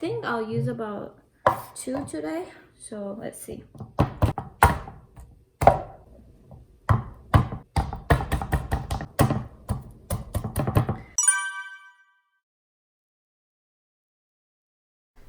think I'll use about 2 today. So let's see.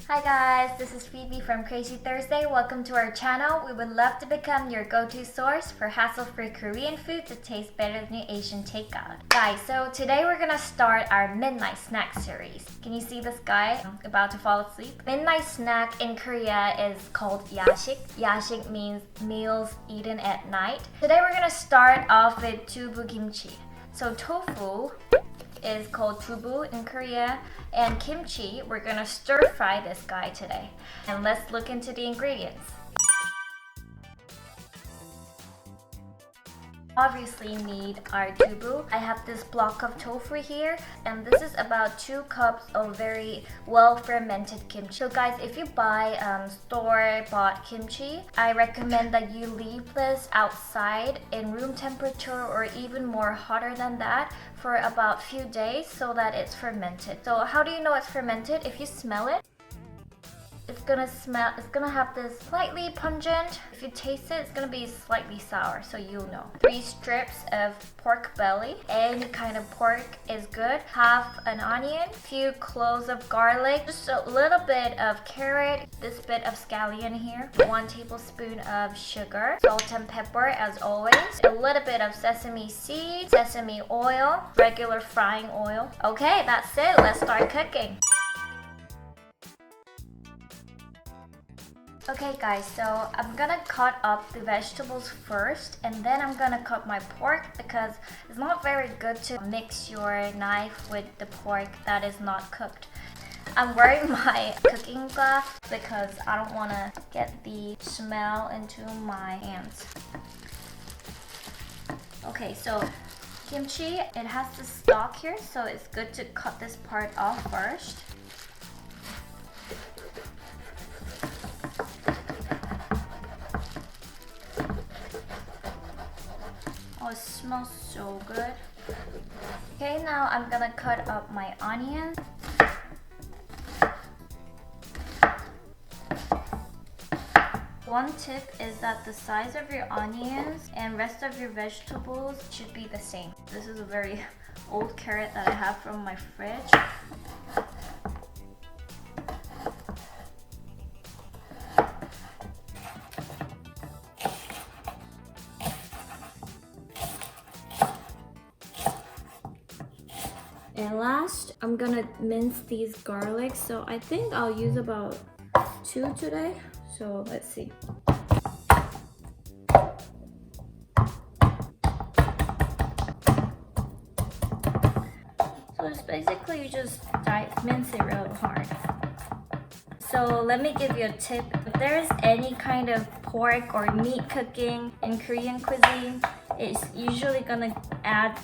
Hi guys, this is Phoebe from Krazy Thursday. Welcome to our channel. We would love to become your go-to source for hassle-free Korean food to taste better than your Asian takeout. Guys, so today we're gonna start our midnight snack series. Can you see this guy about to fall asleep? Midnight snack in Korea is called Yasik. Yasik means meals eaten at night. Today we're gonna start off with Tofu Kimchi. So tofu is called tubu in Korea, and kimchi, we're gonna stir fry this guy today. And let's look into the ingredients. Obviously need our tubu. I have this block of tofu here, and this is about 2 cups of very well fermented kimchi. So guys, if you buy store-bought kimchi, I recommend that you leave this outside in room temperature or even more hotter than that for about few days so that it's fermented. So how do you know it's fermented? If you smell it, it's gonna have this slightly pungent. If you taste it, it's gonna be slightly sour, so you'll know. 3 strips of pork belly. Any kind of pork is good. Half an onion, few cloves of garlic, just a little bit of carrot, this bit of scallion here, 1 tablespoon of sugar, salt and pepper as always, a little bit of sesame seeds, sesame oil, regular frying oil. Okay, that's it. Let's start cooking. Okay guys, so I'm gonna cut up the vegetables first, and then I'm gonna cut my pork because it's not very good to mix your knife with the pork that is not cooked. I'm wearing my cooking gloves because I don't want to get the smell into my hands. Okay, so kimchi, it has the stalk here, so it's good to cut this part off first. Oh, it smells so good. Okay, now I'm gonna cut up my onion. One tip is that the size of your onions and rest of your vegetables should be the same. This is a very old carrot that I have from my fridge. And last, I'm gonna mince these garlics. So I think I'll use about 2 today. So let's see. So it's basically you just mince it real hard. So let me give you a tip. If there's any kind of pork or meat cooking in Korean cuisine, it's usually gonna add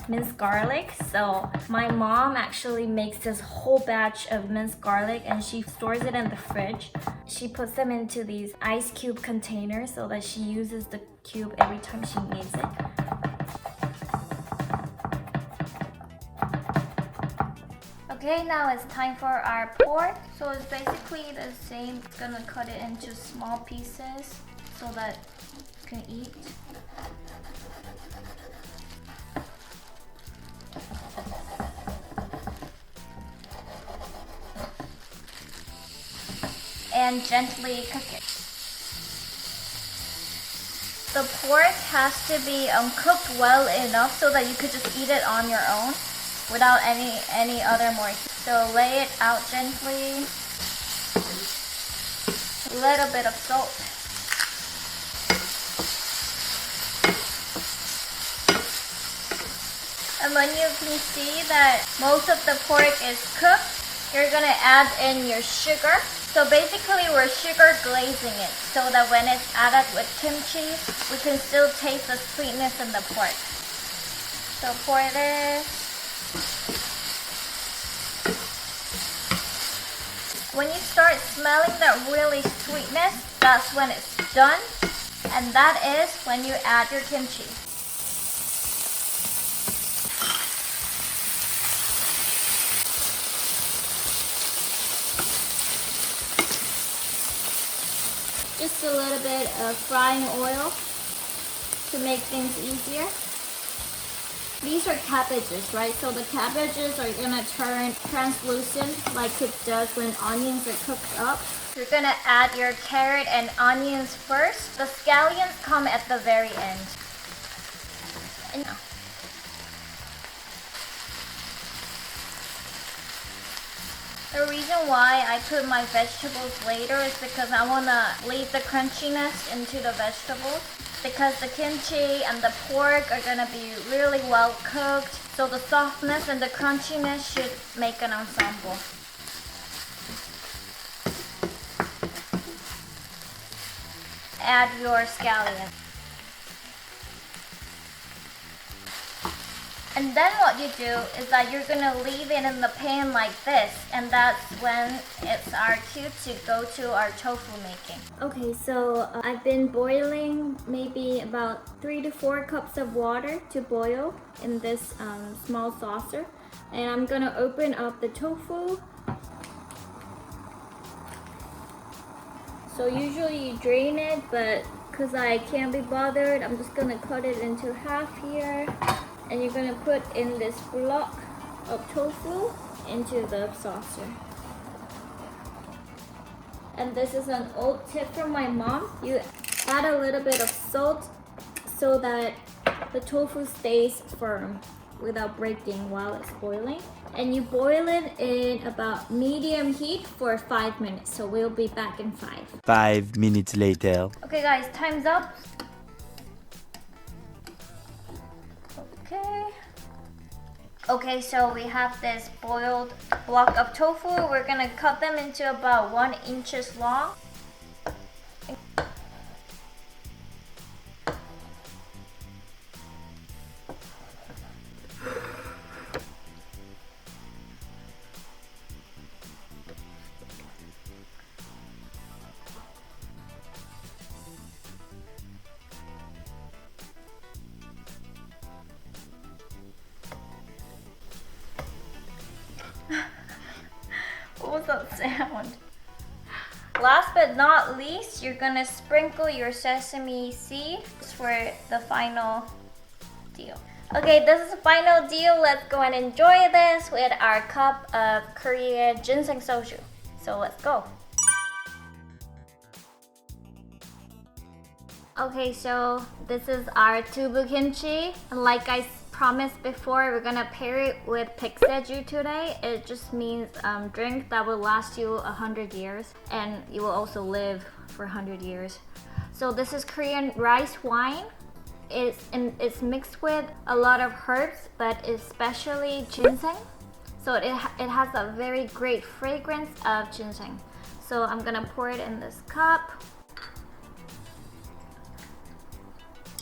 minced garlic. So my mom actually makes this whole batch of minced garlic and she stores it in the fridge. She puts them into these ice cube containers so that she uses the cube every time she needs it. Okay, now it's time for our pork. So it's basically the same. It's gonna cut it into small pieces so that you can eat. And gently cook it. The pork has to be cooked well enough so that you could just eat it on your own without any other more. So lay it out gently. A little bit of salt. And when you can see that most of the pork is cooked, you're gonna add in your sugar. So basically we're sugar glazing it so that when it's added with kimchi, we can still taste the sweetness in the pork. So pour this. When you start smelling that really sweetness, that's when it's done. And that is when you add your kimchi. just a little bit of frying oil to make things easier. These are cabbages, right? So the cabbages are gonna turn translucent like it does when onions are cooked up. You're gonna add your carrot and onions first. The scallions come at the very end. And the reason why I put my vegetables later is because I want to leave the crunchiness into the vegetables, because the kimchi and the pork are going to be really well cooked, so the softness and the crunchiness should make an ensemble. Add your scallion. And then what you do is that you're gonna leave it in the pan like this, and that's when it's our cue to go to our tofu making. Okay, so I've been boiling maybe about 3 to 4 cups of water to boil in this small saucer. And I'm gonna open up the tofu. So usually you drain it, but because I can't be bothered, I'm just gonna cut it into half here. And you're gonna put in this block of tofu into the saucer. And this is an old tip from my mom. You add a little bit of salt so that the tofu stays firm without breaking while it's boiling. And you boil it in about medium heat for 5 minutes. So we'll be back in 5. 5 minutes later. Okay guys, time's up. Okay, so we have this boiled block of tofu. We're gonna cut them into about 1 inch long. What was that sound? Last but not least, you're gonna sprinkle your sesame seeds for the final deal. Okay, this is the final deal. Let's go and enjoy this with our cup of Korean ginseng soju. So let's go. Okay, so this is our Tofu Kimchi. And like I promised before, we're gonna pair it with pikseju today. It just means drink that will last you 100 years, and you will also live for 100 years. So this is Korean rice wine. It's mixed with a lot of herbs, but especially ginseng. So it has a very great fragrance of ginseng. So I'm gonna pour it in this cup.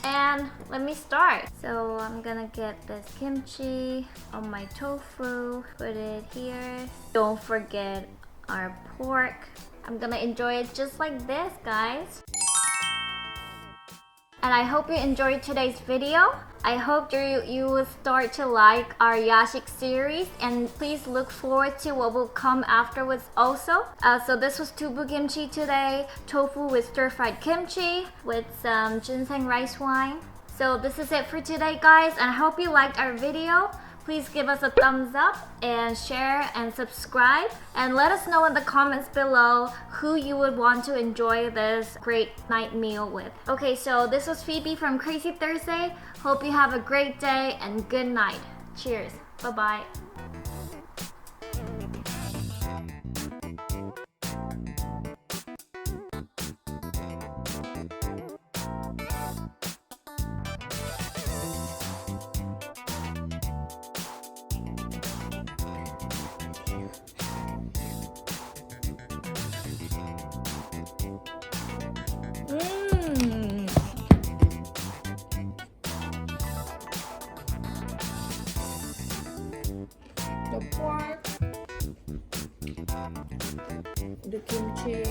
And let me start. So I'm gonna get this kimchi on my tofu, put it here. Don't forget our pork. I'm gonna enjoy it just like this, guys. And I hope you enjoyed today's video. I hope you will start to like our Yasik series, and please look forward to what will come afterwards also. So this was Tofu Kimchi today, tofu with stir-fried kimchi with some ginseng rice wine. So this is it for today, guys, and I hope you liked our video. Please give us a thumbs up and share and subscribe, and let us know in the comments below who you would want to enjoy this great night meal with. Okay, so this was Phoebe from Krazy Thursday. Hope you have a great day and good night. Cheers. Bye-bye. The pork, the kimchi.